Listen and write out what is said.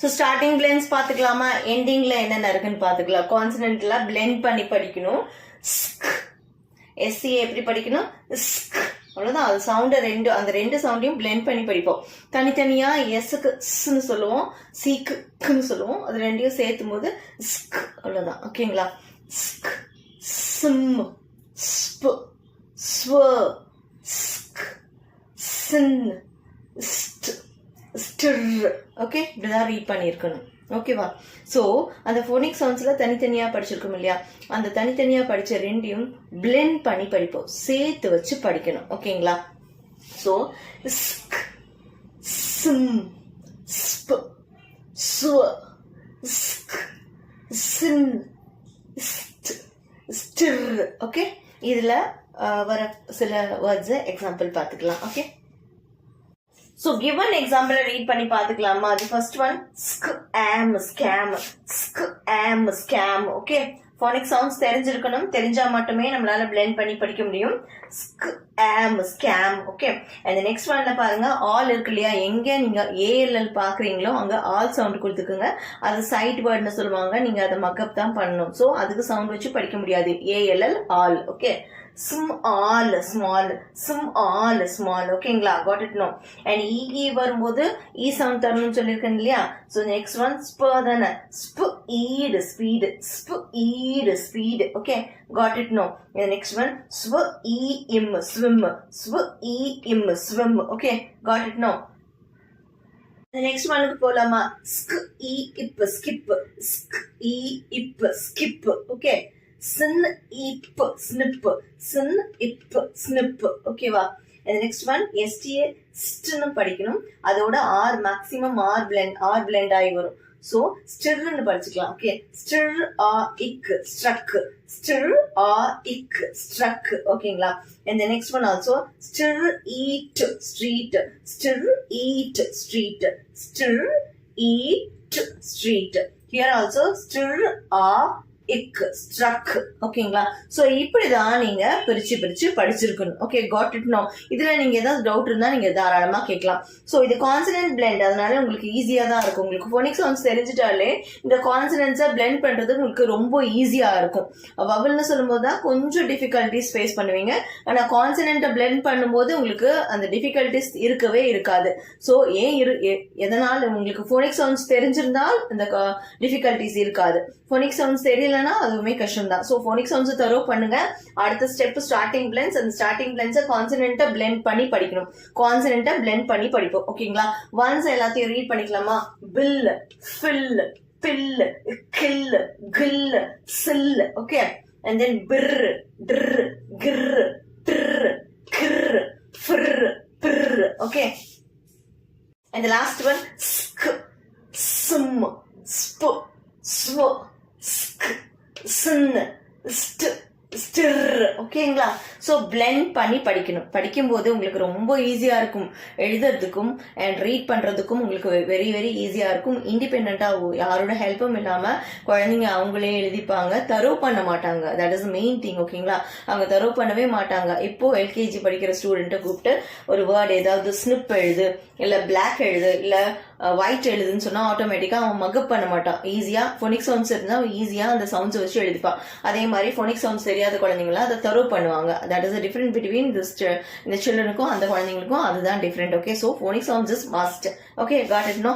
So starting blends பார்த்துக்கலாமா, எண்டிங்ல என்னென்ன இருக்குன்னு பார்த்துக்கலாம். கான்சனன்ட்லாம் பிளெண்ட் பண்ணி படிக்கணும். எஸ்சிஏ எப்படி படிக்கணும், அவ்வளோதான். அது சவுண்டை அந்த ரெண்டு சவுண்டையும் பிளெண்ட் பண்ணி படிப்போம். தனித்தனியா எஸ்க்கு ஸ்ன்னு சொல்லுவோம், சிக்கு க்குன்னு சொல்லுவோம். அது ரெண்டையும் சேர்த்தும் போது ஸ்க், அவ்வளோதான். ஓகேங்களா. ஸ்க், சிம், ஸ்ப், ஸ்வ, ஸ்க், சின், ஸ்ட், ஸ்டிர். ஓகே, இப்படிதான் ரீட் பண்ணியிருக்கணும். ஓகேவா. ஸோ அந்த ஃபோனிக் சவுண்ட்ஸ்ல தனித்தனியா படிச்சிருக்கோம் இல்லையா, அந்த தனித்தனியா படிச்ச ரெண்டையும் பிளெண்ட் பண்ணி படிப்போம், சேர்த்து வச்சு படிக்கணும். ஓகேங்களா. ஸோ ஸ்க், சிம், ஸ்ப், ஸ்வ, ஸ்க், சின், ஸ்ட், ஸ்டிர். ஓகே, இதுல வர சில வேர்ட்ஸ் எக்ஸாம்பிள் பார்த்துக்கலாம். Okay, so given example read பண்ணி பார்த்துக்கலாமா. the first one sk am scam, sk am scam. okay, phonic sounds தெரிஞ்சிருக்கணும், தெரிஞ்சா மட்டுமே நம்மளால blend பண்ணி படிக்க முடியும். sk am scam. okay, and the next oneல பாருங்க all இருக்கு இல்லையா, எங்க நீங்க all பாக்குறீங்களோ அங்க all sound கொடுத்துக்குங்க. அது சைட் வேர்ட்னு சொல்லுவாங்க, நீங்க அதை மக்கப் தான் பண்ணணும். சோ அதுக்கு சவுண்ட் வச்சு படிக்க முடியாது. all. okay, small small, small small. ஓகேங்களா, got it no. and ஈ வரும்போது ஈ சவுண்ட் தரணும்னு சொல்லியிருக்கேன் இல்லையா. so next one sp தானே, sp eed speed, sp eed speed. okay, got it no. and next one sw e im swim, sw e im swim. okay, got it no. the next one க்கு போலாமா. sk e ip skip, sk e ip skip. okay, sin ip snip, sin ip snip. ஓகேவா. and next one sta ஸ்ட்னு படிக்கணும், அதோட or maximum R blend ஆகி வரும். so ஸ்டிர்னு படிச்சுக்கலாம். Okay, stir ஆ இக் struck, stir ஆ இக் ஸ்ட்ரக். ஓகேங்களா. and the next one also stir eat street, stir eat street, stir eat street. here also stir ஆ இக் struck. ஓகேங்களா. சோ இப்படிதான் நீங்க பிரிச்சு படிச்சிருக்கணும். Okay, got it no. இதுல நீங்க ஏதாவது டவுட் இருந்தா நீங்க தாராளமா கேட்கலாம். சோ இது கான்சனன்ட் பிளெண்ட், அதனால உங்களுக்கு ஈஸியா தான் இருக்கும். உங்களுக்கு ஃபோனிக் சவுண்ட்ஸ் தெரிஞ்சிட்டாலே இந்த கான்சனன்ட்ஸை பிளெண்ட் பண்றது உங்களுக்கு ரொம்ப ஈஸியா இருக்கும். வவல்னு சொல்லும் போது தான் கொஞ்சம் டிஃபிகல்டிஸ் ஃபேஸ் பண்ணுவீங்க. ஆனா கான்சனன்ட்டை பிளெண்ட் பண்ணும்போது உங்களுக்கு அந்த டிஃபிகல்டிஸ் இருக்கவே இருக்காது. சோ எதனால உங்களுக்கு ஃபோனிக் சவுண்ட்ஸ் தெரிஞ்சிருந்தால் இந்த டிஃபிகல்டிஸ் இருக்காது. ஃபோனிக் சவுண்ட்ஸ் தெரியலன்னா அதுவுமே கஷ்டம் தான். ஸோ ஃபோனிக் சவுண்ட்ஸ் தரோ பண்ணுங்க. அடுத்த ஸ்டெப் ஸ்டார்டிங் பிளெண்ட்ஸ். அந்த ஸ்டார்டிங் பிளெண்ட்ஸை கான்சனன்ட்டை பிளெண்ட் பண்ணி படிக்கணும். கான்சனன்ட்டை பிளெண்ட் பண்ணி படிப்போம். ஓகேங்களா. ஒன்ஸ் எல்லாத்தையும் ரீட் பண்ணிக்கலாமா. Pill, fill, pill, kill, kill, sill. Okay, and then bir, dir, gir, dir, gir, fir, bir. Okay, and the last one sk, sm, sp, sw, sk, sin, st, stir. ஓகேங்களா. So blend பண்ணி படிக்கணும். படிக்கும்போது உங்களுக்கு ரொம்ப ஈஸியா இருக்கும், எழுதுறதுக்கும் and read பண்றதுக்கும் உங்களுக்கு வெரி வெரி ஈஸியா இருக்கும். இண்டிபெண்டா யாரோட ஹெல்ப்பும் இல்லாம குழந்தைங்க அவங்களே எழுதிப்பாங்க, தரவு பண்ண மாட்டாங்க. That is main thing. ஓகேங்களா. அவங்க தரவு பண்ணவே மாட்டாங்க. இப்போ எல்கேஜி படிக்கிற ஸ்டூடெண்ட்டை கூப்பிட்டு ஒரு வேர்டு ஏதாவது ஸ்னிப் எழுது, இல்ல பிளாக் எழுது, இல்ல ஒயிட் எழுதுன்னு சொன்னா ஆட்டோமேட்டிக்கா அவன் மக்கப் பண்ண மாட்டான். ஈஸியா ஃபோனிக் சவுண்ட்ஸ் இருந்தா ஈஸியா அந்த சவுண்ட்ஸ் வச்சு எழுதிப்பான். அதே மாதிரி ஃபோனிக் சவுண்ட்ஸ் தெரியாத குழந்தைங்களா அதை தரவு பண்ணுவாங்க. தட் இஸ் டிஃபரெண்ட் பிட்வீன் இந்த சில்ட்ரனுக்கும் அந்த குழந்தைங்களுக்கும். அதுதான் different. Okay, so phonic sounds is must. Okay, got it no.